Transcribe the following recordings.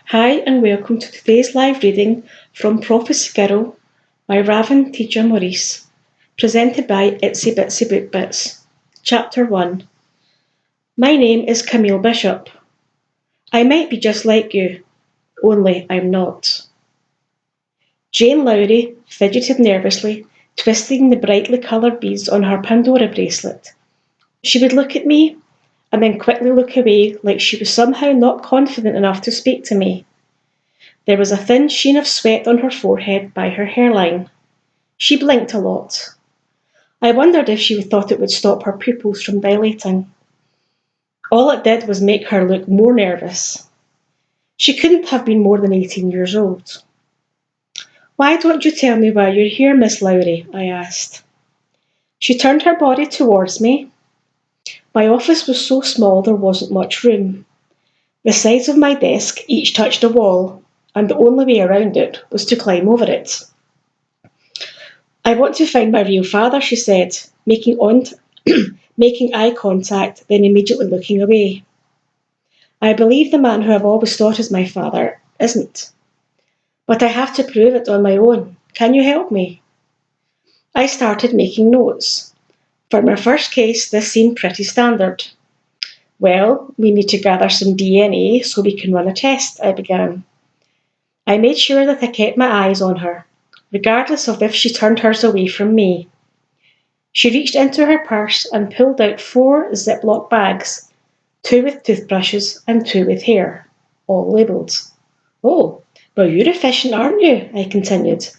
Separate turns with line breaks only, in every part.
Hi and welcome to today's live reading from Prophecy Girl by Ravin, Tija, Maurice, presented by Itsy Bitsy Book Bits. Chapter 1. My name is Camille Bishop. I might be just like you, only I'm not. Jane Lowry fidgeted nervously, twisting the brightly coloured beads on her Pandora bracelet. She would look at me and then quickly look away like she was somehow not confident enough to speak to me. There was a thin sheen of sweat on her forehead by her hairline. She blinked a lot. I wondered if she thought it would stop her pupils from dilating. All it did was make her look more nervous. She couldn't have been more than 18 years old. "Why don't you tell me why you're here, Miss Lowry?" I asked. She turned her body towards me. My office was so small there wasn't much room. The sides of my desk each touched a wall, and the only way around it was to climb over it. "I want to find my real father," she said, making eye contact, then immediately looking away. "I believe the man who I've always thought is my father isn't. But I have to prove it on my own. Can you help me?" I started making notes. For my first case, this seemed pretty standard. "Well, we need to gather some DNA so we can run a test," I began. I made sure that I kept my eyes on her, regardless of if she turned hers away from me. She reached into her purse and pulled out 4 Ziploc bags, 2 with toothbrushes and 2 with hair, all labelled. "Oh, well, you're efficient, aren't you?" I continued.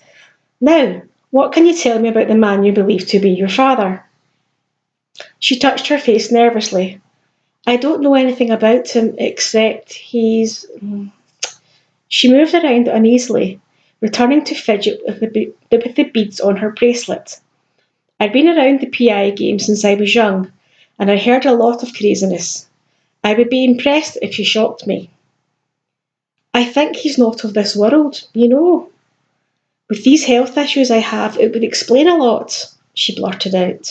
"Now, what can you tell me about the man you believe to be your father?" She touched her face nervously. "I don't know anything about him except he's..." She moved around uneasily, returning to fidget with the beads on her bracelet. I'd been around the PI game since I was young, and I heard a lot of craziness. I would be impressed if she shocked me. "I think he's not of this world, you know. With these health issues I have, it would explain a lot," she blurted out.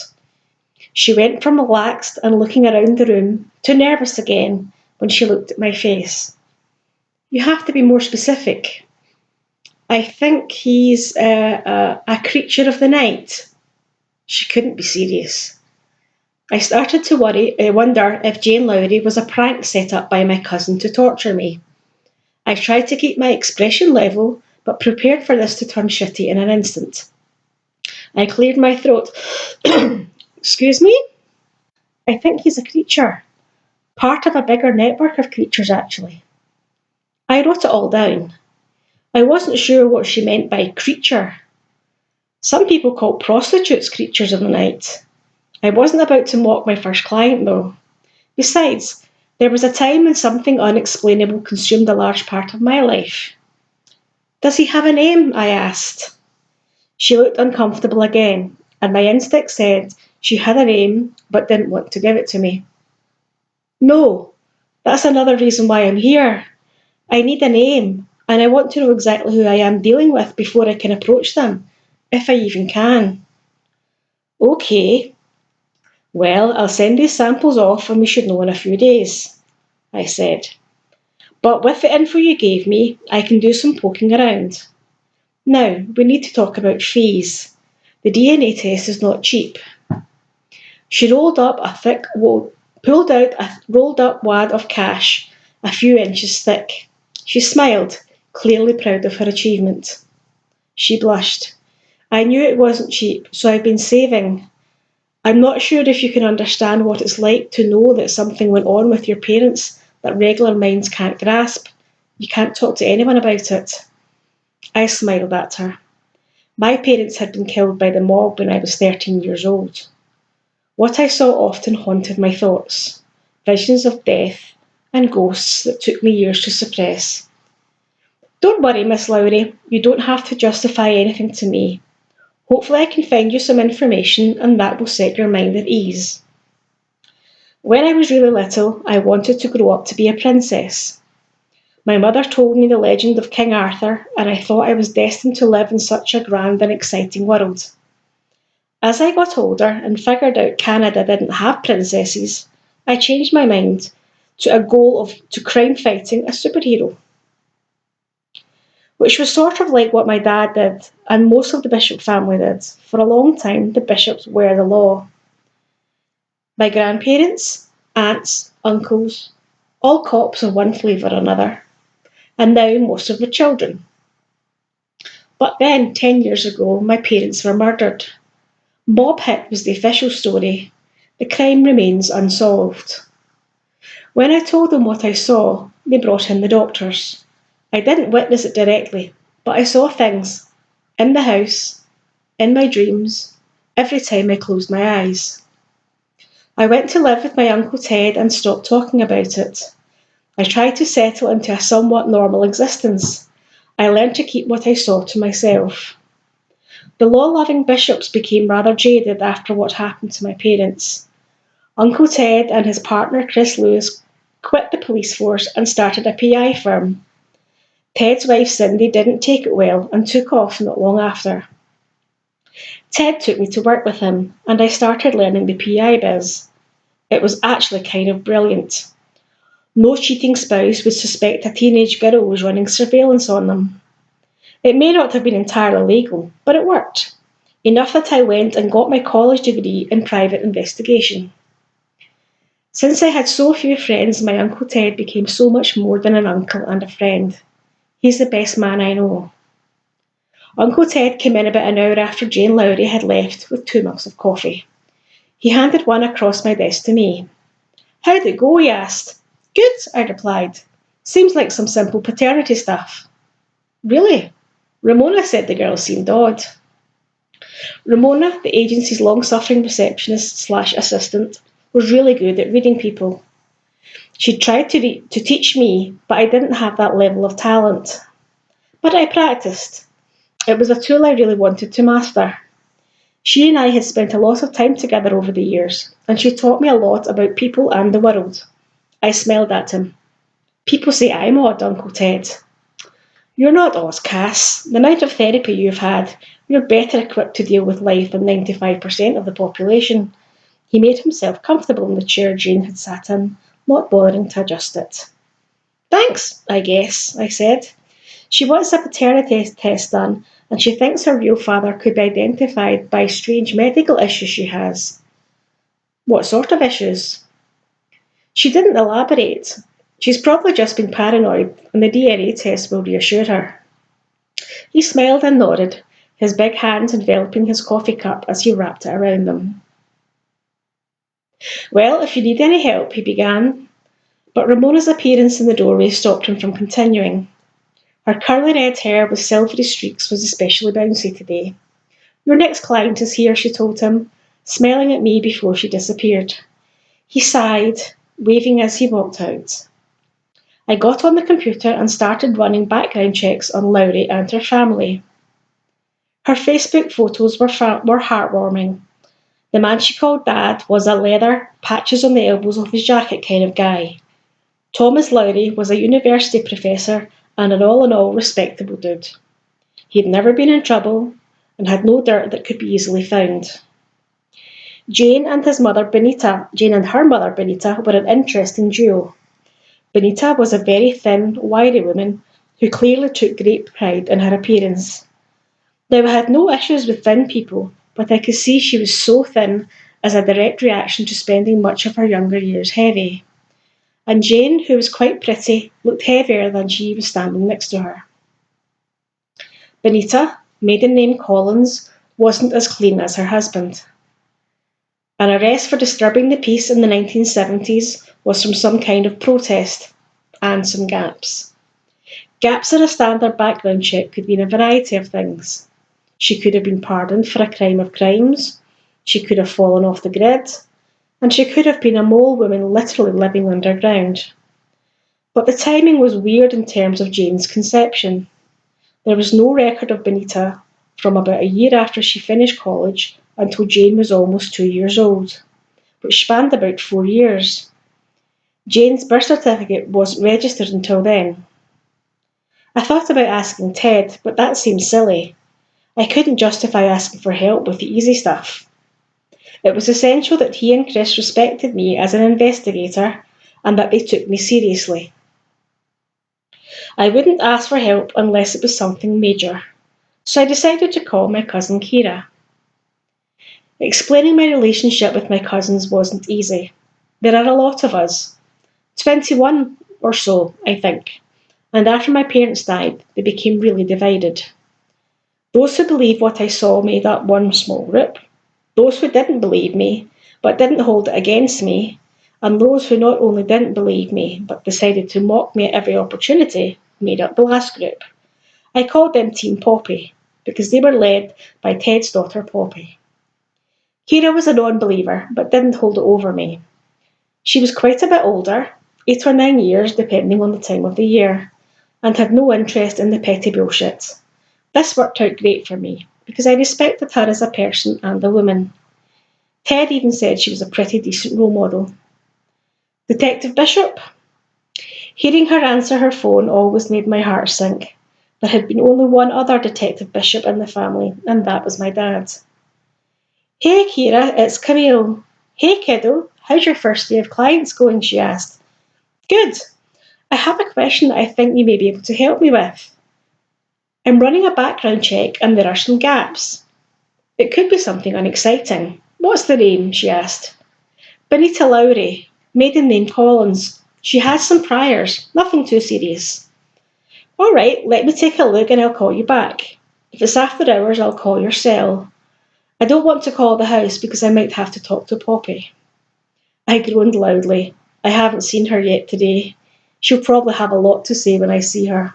She went from relaxed and looking around the room to nervous again when she looked at my face. "You have to be more specific." "I think he's a creature of the night." She couldn't be serious. I started to wonder if Jane Lowry was a prank set up by my cousin to torture me. I tried to keep my expression level, but prepared for this to turn shitty in an instant. I cleared my throat. "Excuse me? I think he's a creature. Part of a bigger network of creatures, actually." I wrote it all down. I wasn't sure what she meant by creature. Some people call prostitutes creatures of the night. I wasn't about to mock my first client, though. Besides, there was a time when something unexplainable consumed a large part of my life. "Does he have a name?" I asked. She looked uncomfortable again, and my instinct said she had a name but didn't want to give it to me. "No, that's another reason why I'm here. I need a name, and I want to know exactly who I am dealing with before I can approach them, if I even can." "Okay. Well, I'll send these samples off and we should know in a few days," I said. "But with the info you gave me, I can do some poking around. Now, we need to talk about fees. The DNA test is not cheap." She pulled out a rolled up wad of cash, a few inches thick. She smiled, clearly proud of her achievement. She blushed. "I knew it wasn't cheap, so I've been saving. I'm not sure if you can understand what it's like to know that something went on with your parents that regular minds can't grasp. You can't talk to anyone about it." I smiled at her. My parents had been killed by the mob when I was 13 years old. What I saw often haunted my thoughts, visions of death and ghosts that took me years to suppress. "Don't worry, Miss Lowry, you don't have to justify anything to me. Hopefully I can find you some information and that will set your mind at ease. When I was really little, I wanted to grow up to be a princess. My mother told me the legend of King Arthur, and I thought I was destined to live in such a grand and exciting world. As I got older and figured out Canada didn't have princesses, I changed my mind to a goal to crime fighting a superhero. which was sort of like what my dad did and most of the Bishop family did. For a long time, the Bishops were the law. My grandparents, aunts, uncles, all cops of one flavour or another, and now most of the children. But then, 10 years ago, my parents were murdered. Mob hit was the official story. The crime remains unsolved. When I told them what I saw, they brought in the doctors. I didn't witness it directly, but I saw things in the house, in my dreams, every time I closed my eyes. I went to live with my Uncle Ted and stopped talking about it. I tried to settle into a somewhat normal existence. I learned to keep what I saw to myself. The law-loving Bishops became rather jaded after what happened to my parents. Uncle Ted and his partner Chris Lewis quit the police force and started a PI firm. Ted's wife Cindy didn't take it well and took off not long after. Ted took me to work with him, and I started learning the PI biz. It was actually kind of brilliant. No cheating spouse would suspect a teenage girl was running surveillance on them. It may not have been entirely legal, but it worked. Enough that I went and got my college degree in private investigation. Since I had so few friends, my Uncle Ted became so much more than an uncle and a friend. He's the best man I know. Uncle Ted came in about an hour after Jane Lowry had left with 2 mugs of coffee. He handed one across my desk to me. "How'd it go?" he asked. "Good," I replied. "Seems like some simple paternity stuff." "Really?" Ramona said the girl seemed odd. Ramona, the agency's long-suffering receptionist/assistant, was really good at reading people. She tried to teach me, but I didn't have that level of talent. But I practiced. It was a tool I really wanted to master. She and I had spent a lot of time together over the years, and she taught me a lot about people and the world. I smiled at him. "People say I'm odd, Uncle Ted." "You're not odd, Cass. The amount of therapy you've had, you're better equipped to deal with life than 95% of the population." He made himself comfortable in the chair Jane had sat in, not bothering to adjust it. "Thanks, I guess," I said. "She wants a paternity test done, and she thinks her real father could be identified by strange medical issues she has." "What sort of issues?" She didn't elaborate. "She's probably just been paranoid, and the DNA test will reassure her." He smiled and nodded, his big hands enveloping his coffee cup as he wrapped it around them. "Well, if you need any help," he began, but Ramona's appearance in the doorway stopped him from continuing. Her curly red hair with silvery streaks was especially bouncy today. "Your next client is here," she told him, smiling at me before she disappeared. He sighed, waving as he walked out. I got on the computer and started running background checks on Lowry and her family. Her Facebook photos were heartwarming. The man she called Dad was a leather, patches on the elbows of his jacket kind of guy. Thomas Lowry was a university professor and an all-in-all respectable dude. He had never been in trouble and had no dirt that could be easily found. Jane and her mother Benita were an interesting duo. Benita was a very thin, wiry woman who clearly took great pride in her appearance. Now, I had no issues with thin people, but I could see she was so thin as a direct reaction to spending much of her younger years heavy. And Jane, who was quite pretty, looked heavier than she was standing next to her. Benita, maiden name Collins, wasn't as clean as her husband. An arrest for disturbing the peace in the 1970s was from some kind of protest, and some gaps. Gaps in a standard background check could mean a variety of things. She could have been pardoned for a crime of crimes, she could have fallen off the grid, and she could have been a mole woman literally living underground. But the timing was weird in terms of Jane's conception. There was no record of Benita from about a year after she finished college until Jane was almost 2 years old, which spanned about 4 years. Jane's birth certificate wasn't registered until then. I thought about asking Ted, but that seemed silly. I couldn't justify asking for help with the easy stuff. It was essential that he and Chris respected me as an investigator and that they took me seriously. I wouldn't ask for help unless it was something major, so I decided to call my cousin Kira. Explaining my relationship with my cousins wasn't easy. There are a lot of us, 21 or so, I think, and after my parents died, they became really divided. Those who believed what I saw made up one small group, those who didn't believe me, but didn't hold it against me, and those who not only didn't believe me, but decided to mock me at every opportunity, made up the last group. I called them Team Poppy, because they were led by Ted's daughter Poppy. Kira was a non-believer, but didn't hold it over me. She was quite a bit older, 8 or 9 years depending on the time of the year, and had no interest in the petty bullshit. This worked out great for me, because I respected her as a person and a woman. Ted even said she was a pretty decent role model. Detective Bishop? Hearing her answer her phone always made my heart sink. There had been only one other Detective Bishop in the family, and that was my dad. Hey Kira, it's Camille. Hey kiddo, how's your first day of clients going? She asked. Good. I have a question that I think you may be able to help me with. I'm running a background check and there are some gaps. It could be something unexciting. What's the name? She asked. Benita Lowry, maiden name Collins. She has some priors, nothing too serious. All right, let me take a look and I'll call you back. If it's after hours, I'll call your cell. I don't want to call the house because I might have to talk to Poppy. I groaned loudly. I haven't seen her yet today. She'll probably have a lot to say when I see her.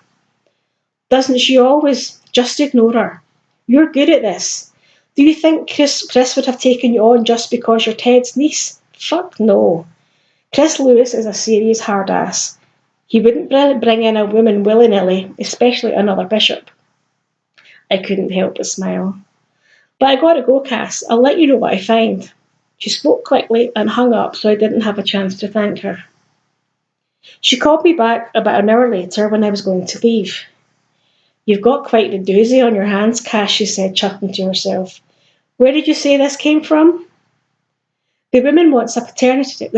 Doesn't she always? Just ignore her. You're good at this. Do you think Chris would have taken you on just because you're Ted's niece? Fuck no. Chris Lewis is a serious hard ass. He wouldn't bring in a woman willy-nilly, especially another bishop. I couldn't help but smile. But I gotta go, Cass. I'll let you know what I find. She spoke quickly and hung up so I didn't have a chance to thank her. She called me back about an hour later when I was going to leave. You've got quite the doozy on your hands, Cass, she said, chuckling to herself. Where did you say this came from? The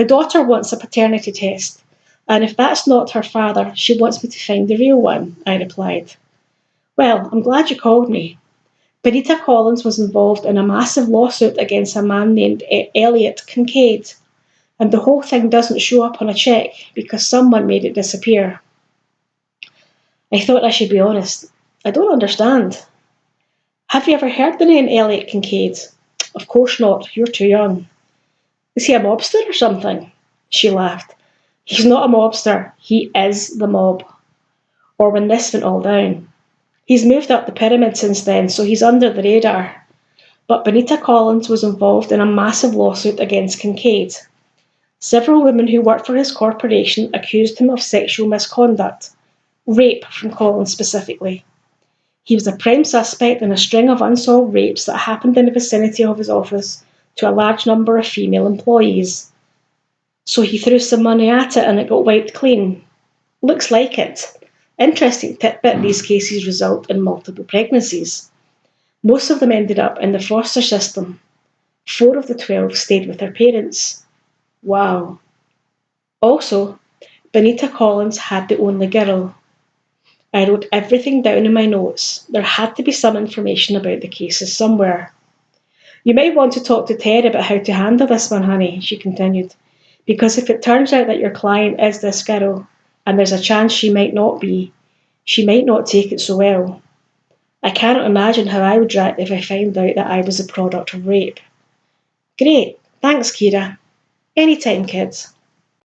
daughter wants a paternity test, and if that's not her father, she wants me to find the real one, I replied. Well, I'm glad you called me. Benita Collins was involved in a massive lawsuit against a man named Elliot Kincaid, and the whole thing doesn't show up on a check because someone made it disappear. I thought I should be honest. I don't understand. Have you ever heard the name Elliot Kincaid? Of course not, you're too young. Is he a mobster or something? She laughed. He's not a mobster, he is the mob. Or when this went all down. He's moved up the pyramid since then, so he's under the radar. But Benita Collins was involved in a massive lawsuit against Kincaid. Several women who worked for his corporation accused him of sexual misconduct, rape from Collins specifically. He was a prime suspect in a string of unsolved rapes that happened in the vicinity of his office to a large number of female employees. So he threw some money at it and it got wiped clean. Looks like it. Interesting tidbit, these cases result in multiple pregnancies. Most of them ended up in the foster system. 4 of the 12 stayed with their parents. Wow. Also, Benita Collins had the only girl. I wrote everything down in my notes. There had to be some information about the cases somewhere. You might want to talk to Ted about how to handle this one, honey, she continued, because if it turns out that your client is this girl, and there's a chance she might not be, she might not take it so well. I cannot imagine how I would react if I found out that I was the product of rape. Great, thanks, Kira. Anytime, kids.